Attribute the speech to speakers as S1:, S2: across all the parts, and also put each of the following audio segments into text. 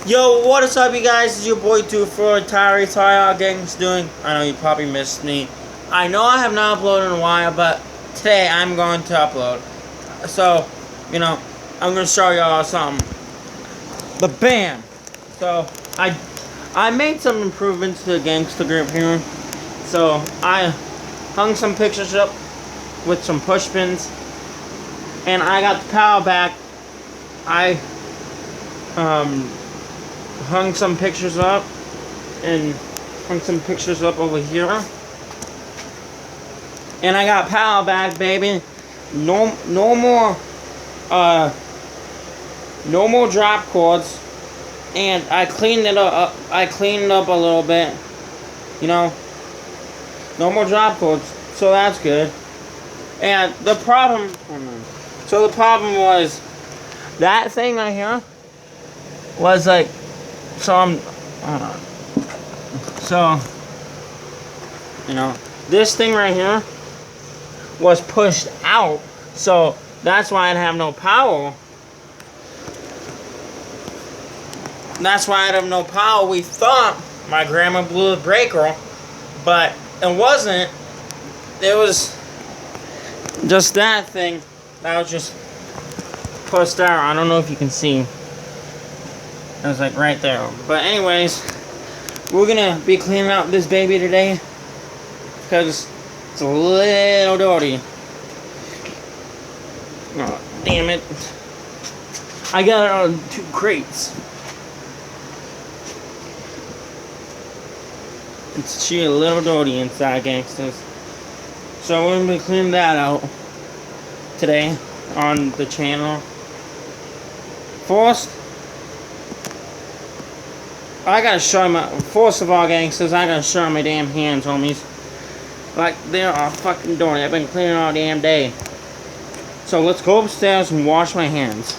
S1: Yo, what is up, you guys? It's your boy 24 Tyree. How y'all gangs doing? I know you probably missed me. I know I have not uploaded in a while, but today I'm going to upload. So, I'm going to show y'all something. But bam! So, I made some improvements to the gangsta grip here. So, I hung some pictures up with some push pins. And I got the power back. I hung some pictures up and hung some pictures up over here, and I got power back, baby. No more drop cords, and I cleaned it up. I cleaned it up a little bit, no more drop cords, so that's good. And the problem was that thing right here was like. This thing right here was pushed out, so that's why I'd have no power. We thought my grandma blew the breaker, but it wasn't. It was just that thing that was just pushed out. I don't know if you can see. It was like right there. But anyways, we're gonna be cleaning out this baby today because it's a little dirty. Oh, damn it. I got it on 2 crates. It's a little dirty inside, gangsters. So we're gonna be cleaning that out today on the channel. First, I gotta show first of all, gangsters, I gotta show my damn hands, homies. Like, they are fucking dirty. I've been cleaning all damn day. So let's go upstairs and wash my hands.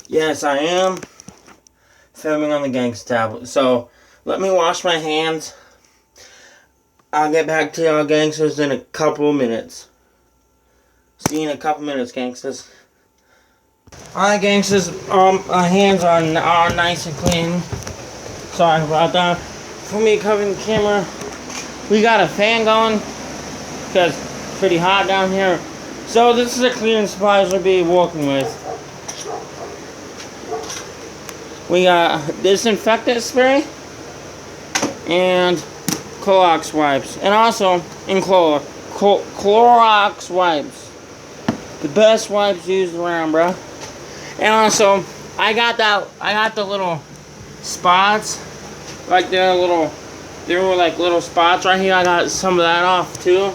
S1: Yes, I am filming on the gangsta tablet. So, let me wash my hands. I'll get back to y'all gangsters in a couple of minutes. See you in a couple minutes, gangsters. Alright, gangsters. Our hands are nice and clean. Sorry about that. For me covering the camera, we got a fan going because it's pretty hot down here. So, this is the cleaning supplies we'll be working with. We got disinfectant spray and Clorox wipes, and also in Clorox wipes, the best wipes used around, bro. And also, I got the little spots, like there were like little spots right here. I got some of that off too,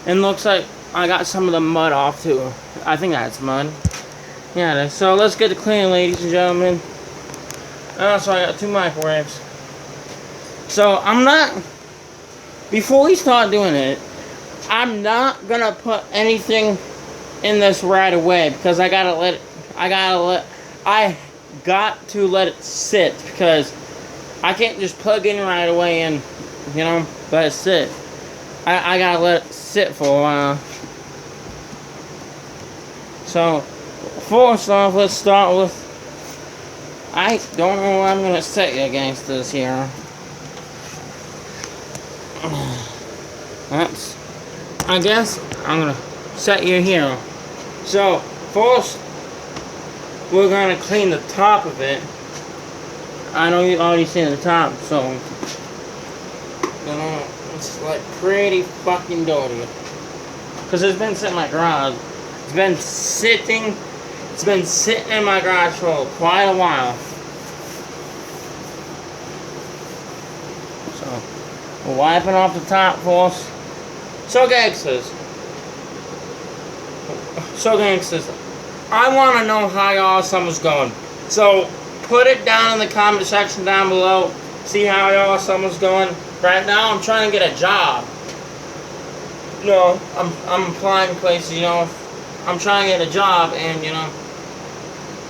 S1: and looks like I got some of the mud off too. I think that's mud. Yeah. So let's get to cleaning, ladies and gentlemen. So I got 2 microwaves. So before we start doing it, I'm not gonna put anything in this right away because I got to let it sit because I can't just plug in right away and, let it sit. I gotta let it sit for a while. So, first off, let's start with, I don't know where I'm gonna set you against this here. I guess I'm gonna set you here. So, first, we're gonna clean the top of it. I know you already seen the top, so it's like pretty fucking dirty. Cause it's been sitting in my garage. It's been sitting in my garage for quite a while. So, we're wiping off the top first. So gangsters, I want to know how y'all summer's going. So, put it down in the comment section down below. See how y'all summer's going. Right now, I'm trying to get a job. No, I'm applying places, you know. I'm trying to get a job, and, you know,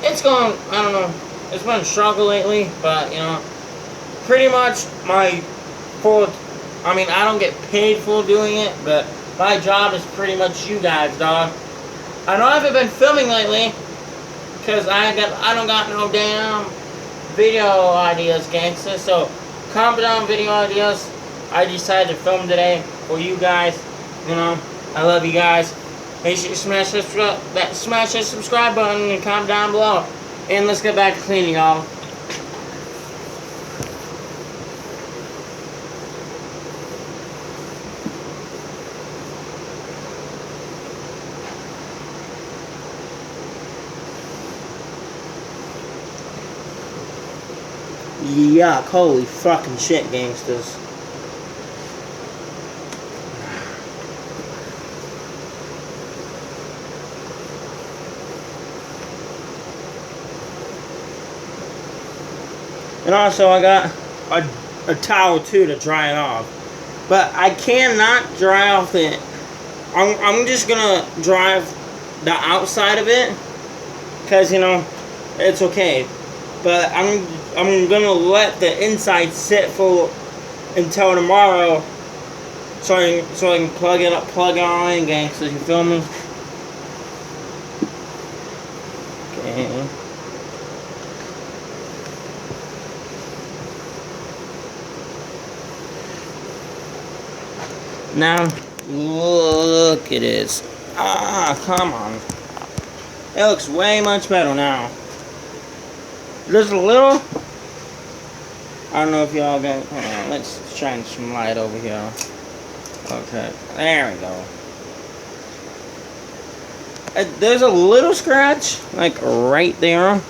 S1: it's going, I don't know, it's been a struggle lately, but, you know, pretty much my full, I mean, I don't get paid for doing it, but my job is pretty much you guys, dog. I know I haven't been filming lately, because I don't got no damn video ideas, gangsta, so comment down video ideas. I decided to film today for you guys, you know, I love you guys. Make sure you smash that subscribe button and comment down below. And let's get back to cleaning, y'all. Yuck, holy fucking shit, gangsters. And also I got a towel too to dry it off. But I cannot dry off the, I'm just gonna dry the outside of it, because, you know, it's okay. But I'm gonna let the inside sit for until tomorrow, so I can plug it on in, gangsters. You feel me? Okay. Now look at this. Ah, come on. It looks way much better now. There's a little, I don't know if y'all got, hold on, let's shine some light over here. Okay, there we go. There's a little scratch, like right there,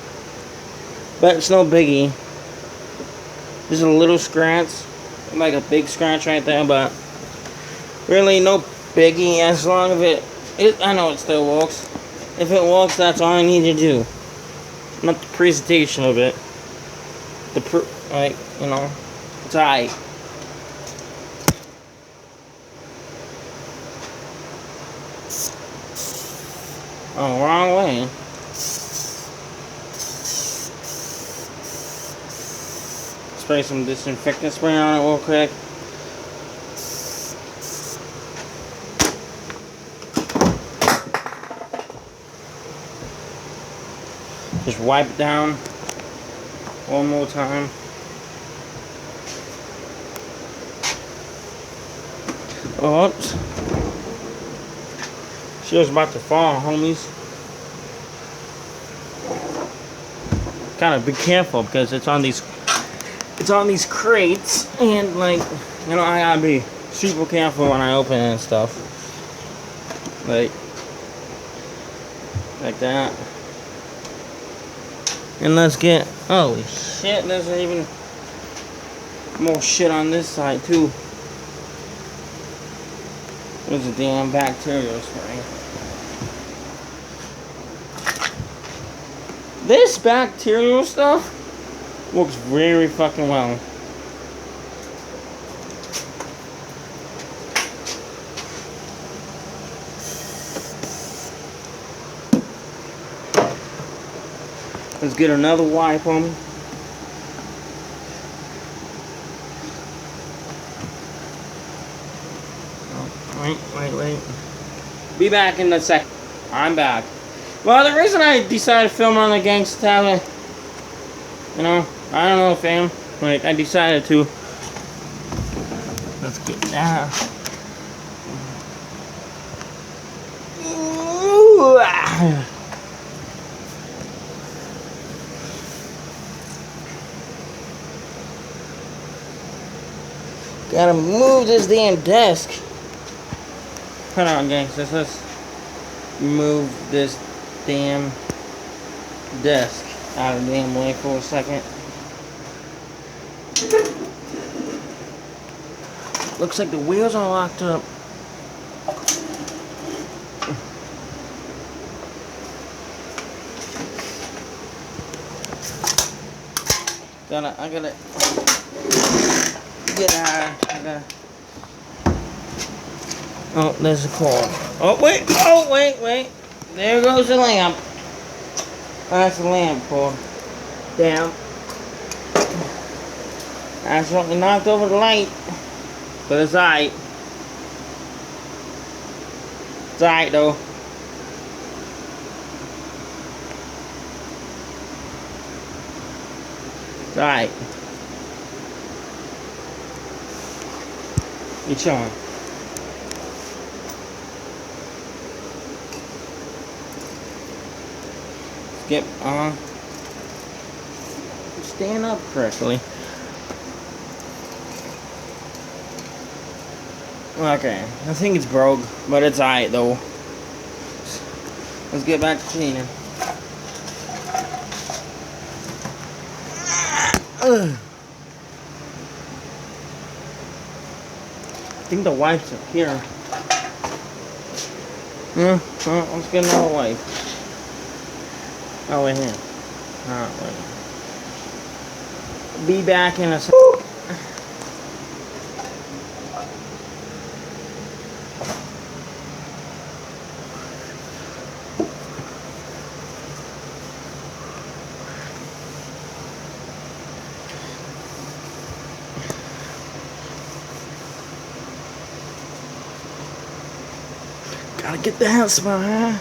S1: but it's no biggie. There's a little scratch, like a big scratch right there, but really no biggie, as long as it I know it still works. If it works, that's all I need to do. Not the presentation of it. Like, you know, it's alright. Oh, wrong way. Spray some disinfectant spray on it real quick. Just wipe it down one more time. Oops. She was about to fall, homies. Gotta be careful because it's on these crates, and, like, you know, I gotta be super careful when I open it and stuff. Like that. And let's get, holy shit, there's even more shit on this side too. There's a damn bacterial spray. This bacterial stuff works very fucking well. Let's get another wipe on me. Oh, wait. Be back in a sec. I'm back. Well, the reason I decided to film on the gangsta tablet, you know, I don't know, fam. Like, I decided to. Let's get that. Ooh, ah. Gotta move this damn desk. Hold on, gangsters. Let's move this damn desk out of the damn way for a second. Looks like the wheels are locked up. I gotta get out. Oh, there's a cord. Oh, wait. Oh, wait. There goes the lamp. That's the lamp cord. Damn. I accidentally knocked over the light. But it's alright. It's alright, though. It's alright. You're chilling. Get on. Stand up correctly. Okay, I think it's broke, but it's alright though. Let's get back to cleaning. Ugh. I think the wife's up here. Yeah, well, let's get another wipe. Oh, wait here. Oh, wait. Be back in a second. Gotta get the house smell, huh?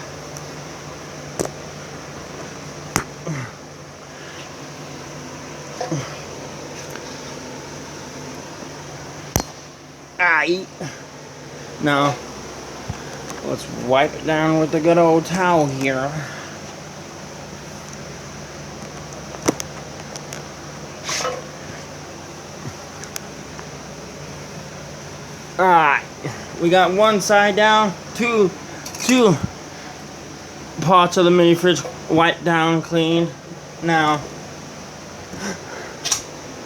S1: Aight. Now, let's wipe it down with the good old towel here. Alright. We got one side down, two parts of the mini fridge wiped down, clean. Now,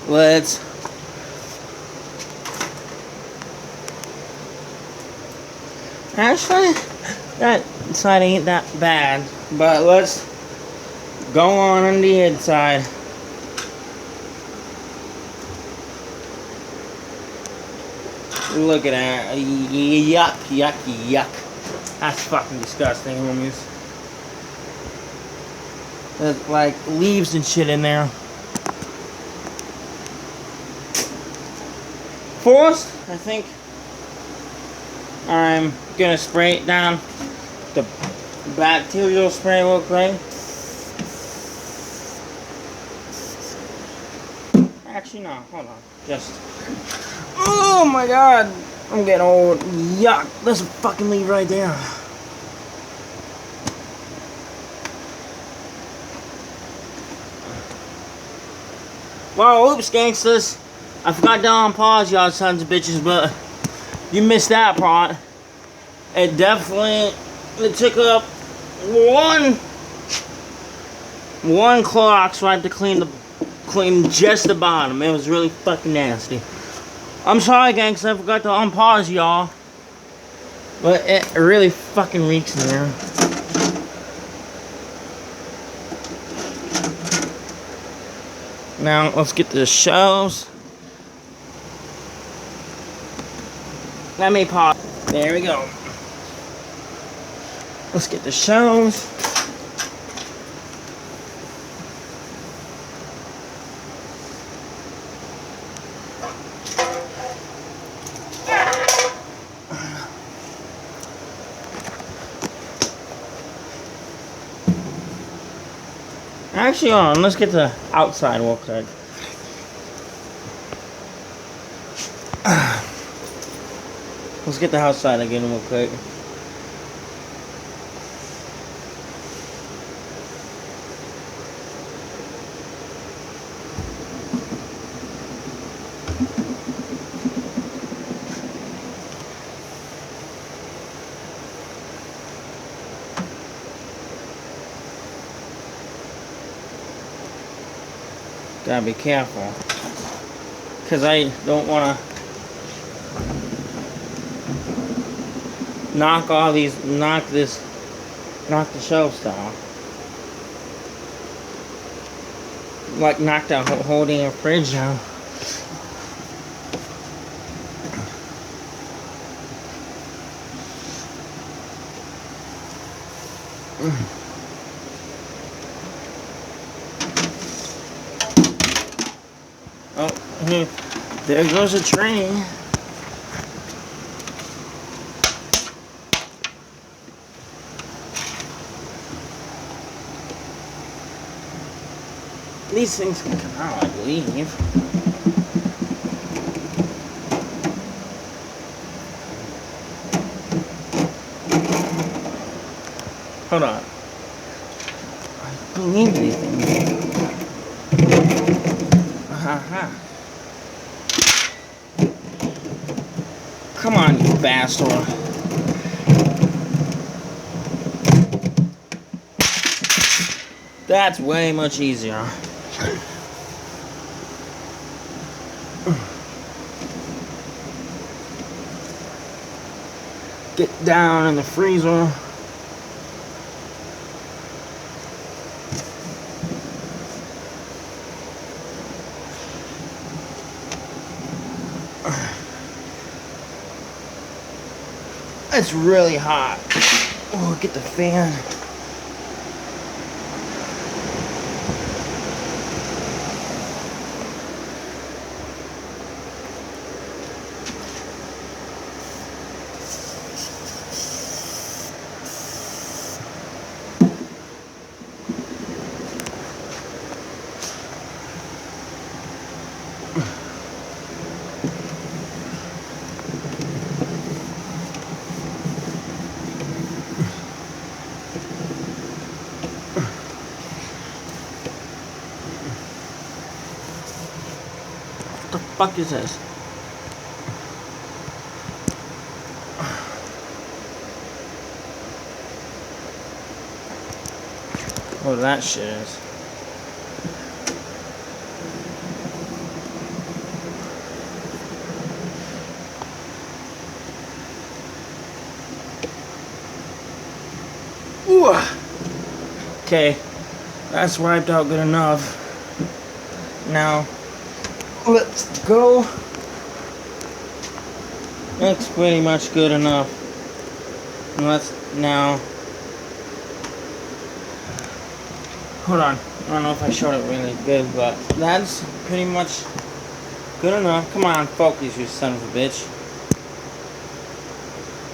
S1: let's actually, that side ain't that bad, but let's go on the inside. Look at that. Yuck. That's fucking disgusting, homies. There's like leaves and shit in there. First, I think I'm gonna spray it down. The bacterial spray real quick. Actually, no. Hold on. Just. Oh my god! I'm getting old. Yuck! There's a fucking leaf right there. Well, oops, gangsters. I forgot to unpause y'all sons of bitches, but you missed that part. It took up one Clorox wipe to clean just the bottom. It was really fucking nasty. I'm sorry, gangsters, I forgot to unpause y'all. But it really fucking reeks in there. Now, let's get the shelves. Let me pause. There we go. Let's get the shelves. Actually, hold on, let's get the outside real quick. Let's get the outside again real quick. Gotta be careful, because I don't want to knock the shelves down. Like knock the whole damn fridge down. Oh, there goes a train. These things can come out, I believe. Hold on. I believe these things. Come on, you bastard. That's way much easier. Get down in the freezer. It's really hot. Oh, get the fan. What the fuck is this? Oh, that shit is. Ooh. Okay, that's wiped out good enough. Now, let's go. That's pretty much good enough. And let's now. Hold on. I don't know if I showed it really good, but that's pretty much good enough. Come on, focus, you son of a bitch.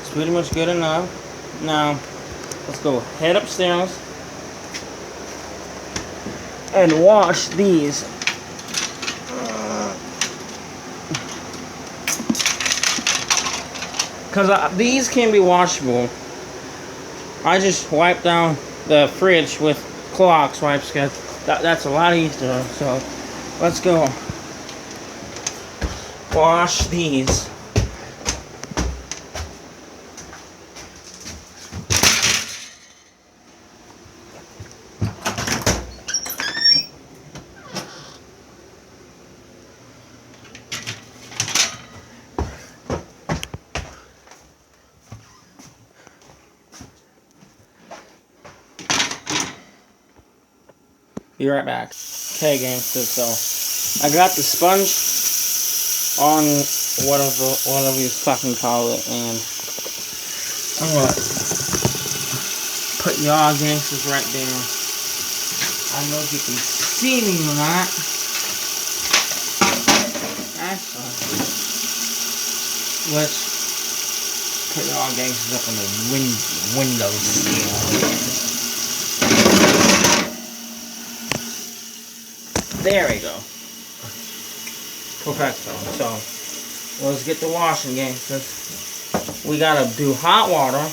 S1: It's pretty much good enough. Now, let's go head upstairs and wash these. Because these can be washable. I just wiped down the fridge with Clorox wipes, because that's a lot easier. So, let's go wash these. Be right back. Okay, gangsters, so I got the sponge on whatever you fucking call it, and I'm gonna put y'all gangsters right there. I don't know if you can see me or not. Actually, let's put y'all gangsters up on the window sill. There we go. Perfecto. So, let's get the washing, gangsters. We gotta do hot water.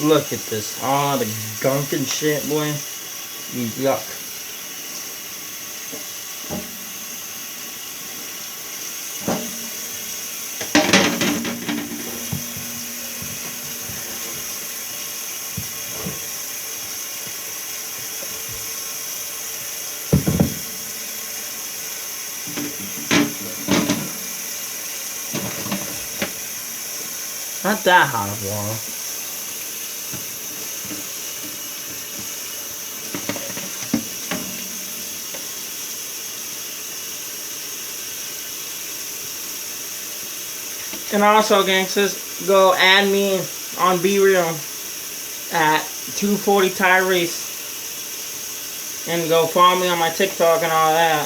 S1: Look at this. All the gunk and shit, boy. Yuck. Not that hot of water. And also, gangsters, go add me on Be Real at 240 Tyrese. And go follow me on my TikTok and all that.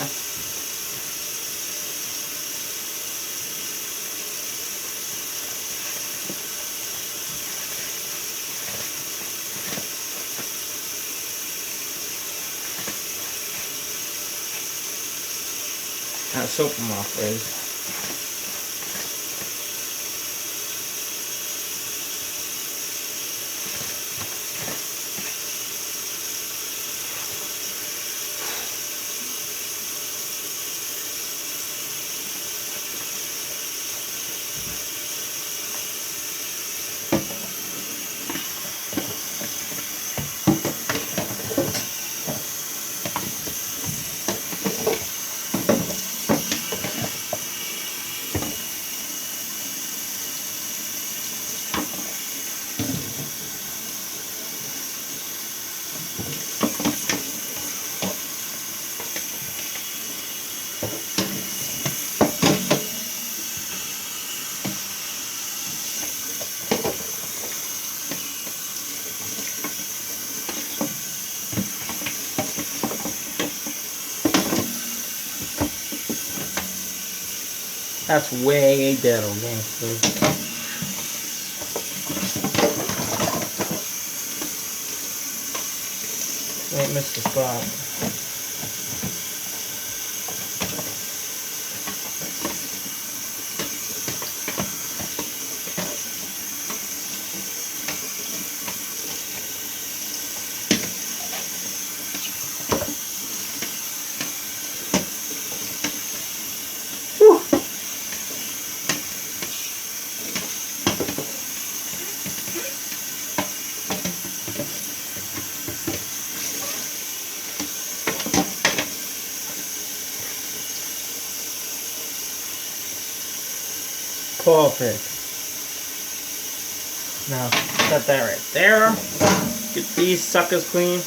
S1: I have soap in my fridge. That's way better, gangsters. Ain't missed the spot. Perfect. Now, set that right there. Get these suckers clean.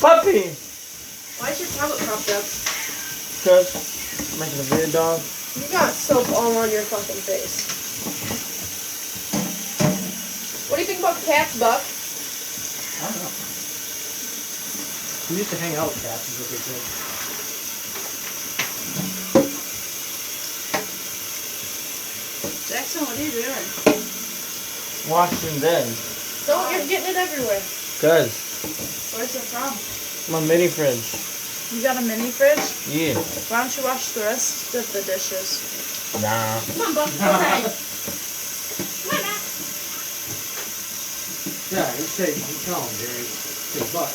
S1: Puppy!
S2: Why is your tablet propped up?
S1: Because I'm making a video, dog.
S2: You got soap all on your fucking face. What do you think about cats, Buck?
S3: I don't know. We used to hang out with cats, is what they said.
S2: Jackson, what are you doing?
S1: Washing then.
S2: Don't, you're getting it everywhere.
S1: Cause
S2: Where's it from?
S1: my mini fridge.
S2: You got a mini fridge?
S1: Yeah.
S2: Why don't you wash the rest of the dishes?
S1: Nah.
S2: Come on, Buck, go ahead. Come on, Matt.
S3: Yeah, you tell him, Jerry. Say, Buck.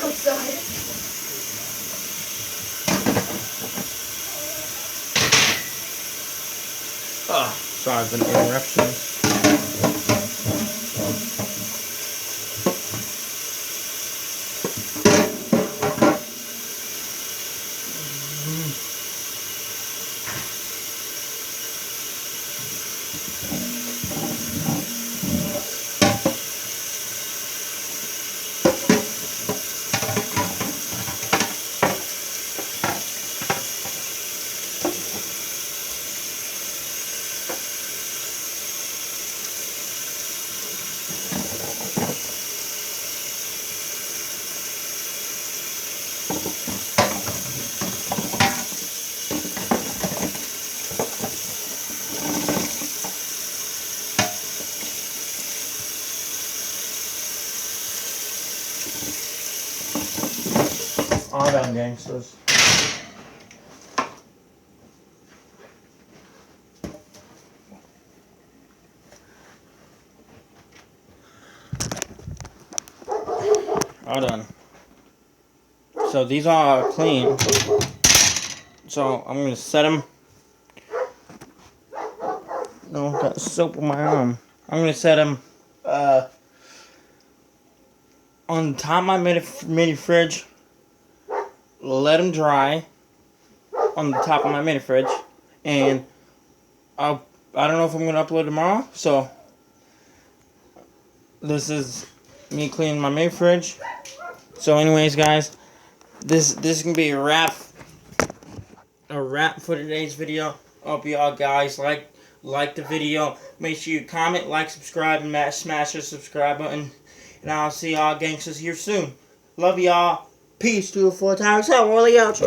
S2: Outside.
S1: Oh, sorry for the interruptions. Hold on, gangsters. Hold on. So these are clean. So I'm gonna set them. No, I got soap on my arm. I'm gonna set them on top of my mini fridge. Let them dry on the top of my mini fridge, and I don't know if I'm gonna upload tomorrow. So this is me cleaning my mini fridge. So, anyways, guys, this is gonna be a wrap for today's video. Hope y'all guys like the video. Make sure you comment, like, subscribe, and smash the subscribe button. And I'll see y'all gangsters here soon. Love y'all. Peace to the 4 times. How really out.